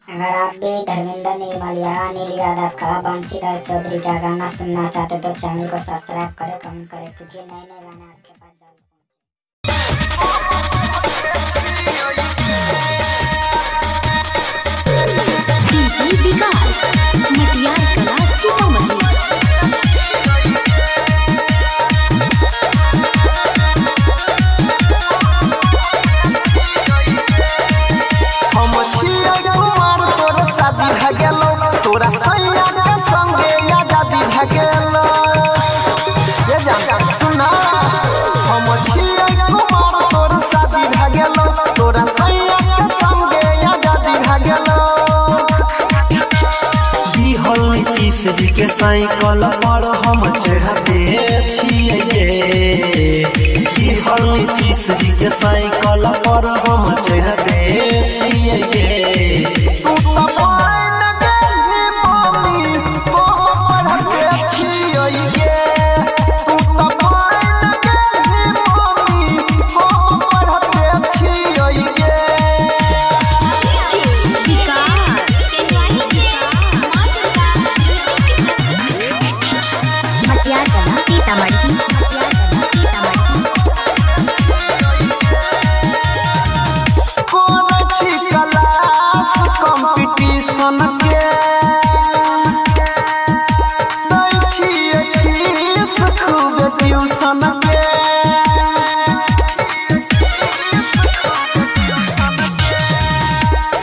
अगर आप भी धर्मेंद्र निर्मल या अनिल यादव का बंशीधर चौधरी का गाना सुनना चाहते तो चैनल को सब्सक्राइब करें, कमेंट करें, क्योंकि नए नए गाने आपके पास जल्द डीजे विकास मटियार कला सीतामढ़ी। तोरा सैया के संगे आजादी भ गेलो ये जान सुना हम छियै कुमार तोर शादी भ गेलो तोरा सैया के संगे आजादी भ गेलो बिहल नीतीश जी के साइकिल पर हम चढ़ते छियै गे बिहल नीतीश जी के साइकिल पर हम चढ़ते छियै गे तू तो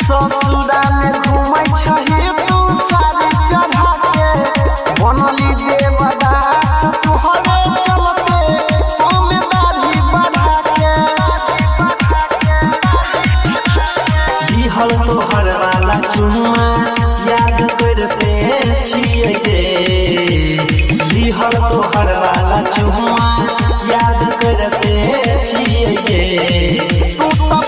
ससुरा में घूमै छही तू सारी चढ़ा के बनली देवदास तोहरे चलते हमें दाढ़ी बढ़ा के बिहल तोहर वाला चुम्मा याद करते छियै गे बिहल तोहर वाला चुम्मा याद करते छियै गे तू तो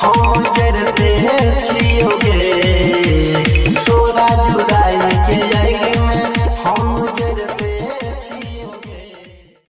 हम जरते छियोगे